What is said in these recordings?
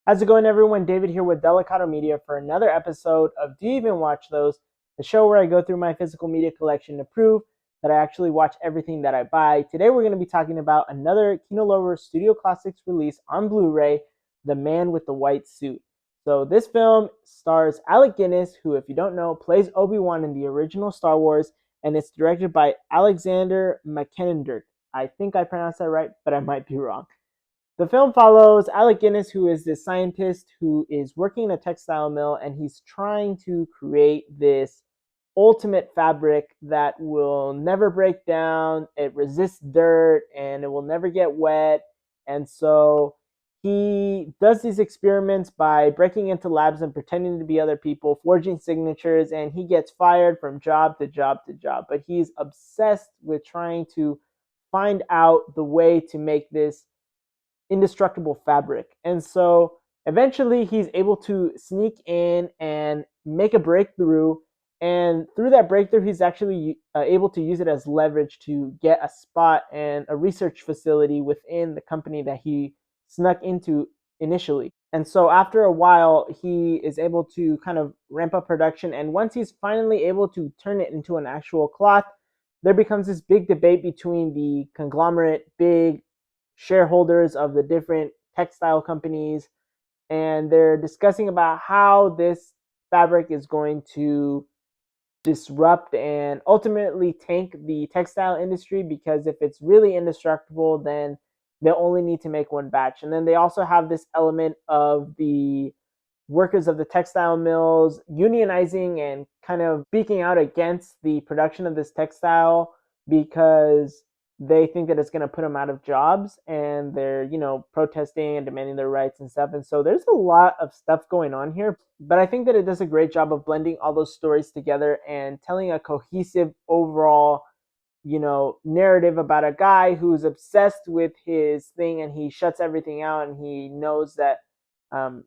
How's it going, everyone? David here with Delicato Media for another episode of Do You Even Watch Those? The show where I go through my physical media collection to prove that I actually watch everything that I buy. Today we're going to be talking about another Kino Lorber Studio Classics release on Blu-ray, The Man with the White Suit. So this film stars Alec Guinness, who, if you don't know, plays Obi-Wan in the original Star Wars, and it's directed by Alexander McKendrick. I think I pronounced that right, but I might be wrong. The film follows Alec Guinness, who is this scientist who is working in a textile mill, and he's trying to create this ultimate fabric that will never break down, it resists dirt, and it will never get wet. And so he does these experiments by breaking into labs and pretending to be other people, forging signatures, and he gets fired from job to job to job. But he's obsessed with trying to find out the way to make this indestructible fabric. And so eventually he's able to sneak in and make a breakthrough. And through that breakthrough, he's actually able to use it as leverage to get a spot and a research facility within the company that he snuck into initially. And so after a while, he is able to kind of ramp up production. And once he's finally able to turn it into an actual cloth, there becomes this big debate between the conglomerate big shareholders of the different textile companies, and they're discussing about how this fabric is going to disrupt and ultimately tank the textile industry, because if it's really indestructible, then they'll only need to make one batch. And then they also have this element of the workers of the textile mills unionizing and kind of speaking out against the production of this textile because they think that it's going to put them out of jobs, and they're, protesting and demanding their rights and stuff. And so there's a lot of stuff going on here, but I think that it does a great job of blending all those stories together and telling a cohesive overall, narrative about a guy who's obsessed with his thing, and he shuts everything out, and he knows that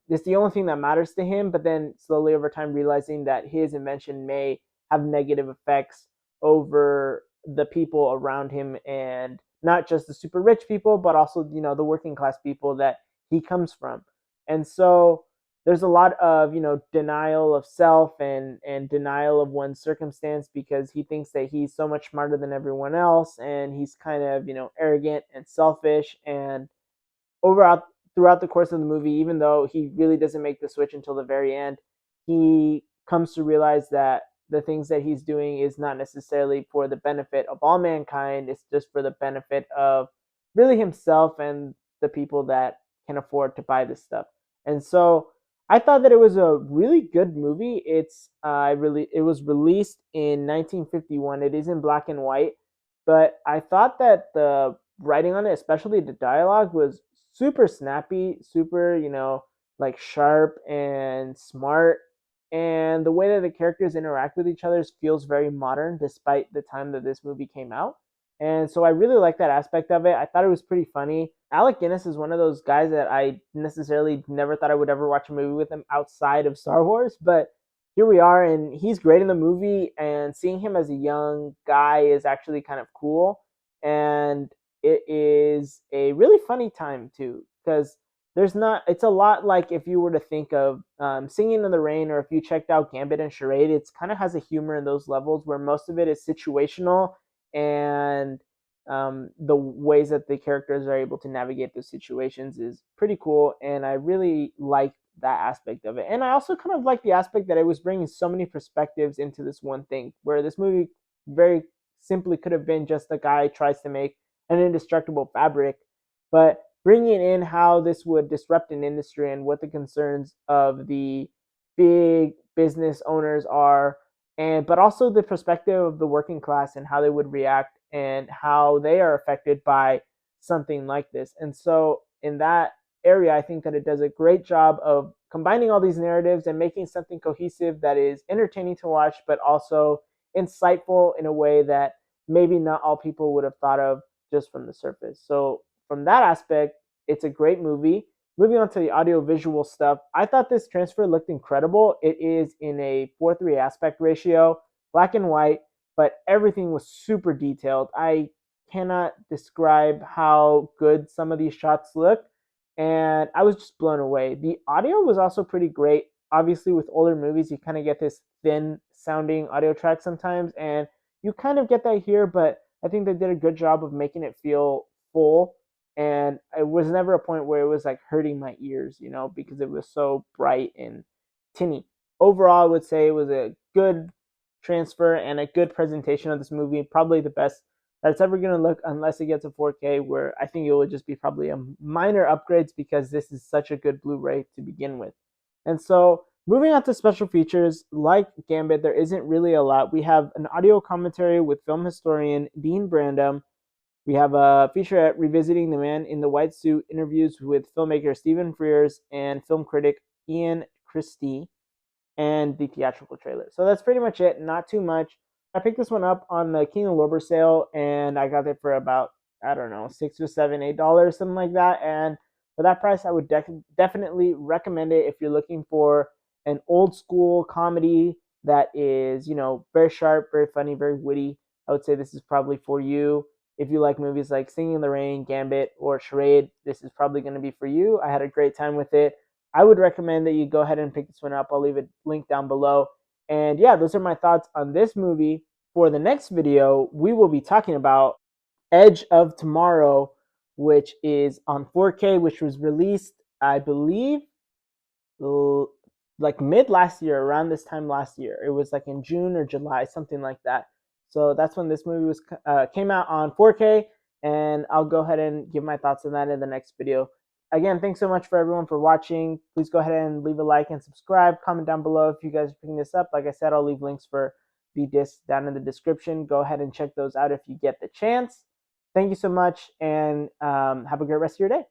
it's the only thing that matters to him, but then slowly over time realizing that his invention may have negative effects over the people around him, and not just the super rich people, but also, the working class people that he comes from. And so there's a lot of, denial of self and denial of one's circumstance, because he thinks that he's so much smarter than everyone else, and he's kind of, arrogant and selfish. And overall, throughout the course of the movie, even though he really doesn't make the switch until the very end, he comes to realize that the things that he's doing is not necessarily for the benefit of all mankind. It's just for the benefit of really himself and the people that can afford to buy this stuff. And so I thought that it was a really good movie. It was released in 1951. It is in black and white, but I thought that the writing on it, especially the dialogue, was super snappy, super, like sharp and smart. And the way that the characters interact with each other feels very modern despite the time that this movie came out. And so I really like that aspect of it. I thought it was pretty funny. Alec Guinness is one of those guys that I necessarily never thought I would ever watch a movie with him outside of Star Wars, but here we are, and he's great in the movie, and seeing him as a young guy is actually kind of cool. And it is a really funny time too, because there's not, it's a lot like if you were to think of Singing in the Rain, or if you checked out Gambit and Charade, it's kind of has a humor in those levels where most of it is situational, and the ways that the characters are able to navigate those situations is pretty cool. And I really like that aspect of it. And I also kind of like the aspect that it was bringing so many perspectives into this one thing, where this movie very simply could have been just a guy tries to make an indestructible fabric, but bringing in how this would disrupt an industry and what the concerns of the big business owners are, and but also the perspective of the working class and how they would react and how they are affected by something like this. And so in that area, I think that it does a great job of combining all these narratives and making something cohesive that is entertaining to watch, but also insightful in a way that maybe not all people would have thought of just from the surface. So from that aspect, it's a great movie. Moving on to the audio-visual stuff, I thought this transfer looked incredible. It is in a 4:3 aspect ratio, black and white, but everything was super detailed. I cannot describe how good some of these shots look. and I was just blown away. The audio was also pretty great. Obviously, with older movies, you kind of get this thin sounding audio track sometimes, and you kind of get that here, but I think they did a good job of making it feel full. And it was never a point where it was like hurting my ears, because it was so bright and tinny. Overall, I would say it was a good transfer and a good presentation of this movie. Probably the best that it's ever going to look, unless it gets a 4K, where I think it will just be probably a minor upgrades because this is such a good Blu-ray to begin with. And so moving on to special features, like Gambit, there isn't really a lot. We have an audio commentary with film historian Dean Brandom. We have a featurette revisiting the man in the white suit, interviews with filmmaker Stephen Frears and film critic Ian Christie, and the theatrical trailer. So that's pretty much it. Not too much. I picked this one up on the Kino Lorber sale, and I got it for about, I don't know, $6 or $7, $8, something like that. And for that price, I would definitely recommend it if you're looking for an old school comedy that is, very sharp, very funny, very witty. I would say this is probably for you. If you like movies like Singing in the Rain, Gambit, or Charade, this is probably going to be for you. I had a great time with it. I would recommend that you go ahead and pick this one up. I'll leave a link down below. And yeah, those are my thoughts on this movie. For the next video, we will be talking about Edge of Tomorrow, which is on 4K, which was released, I believe, like mid last year, around this time last year. It was like in June or July, something like that. So that's when this movie was came out on 4K, and I'll go ahead and give my thoughts on that in the next video. Again, thanks so much for everyone for watching. Please go ahead and leave a like and subscribe. Comment down below if you guys are picking this up. Like I said, I'll leave links for the discs down in the description. Go ahead and check those out if you get the chance. Thank you so much, and have a great rest of your day.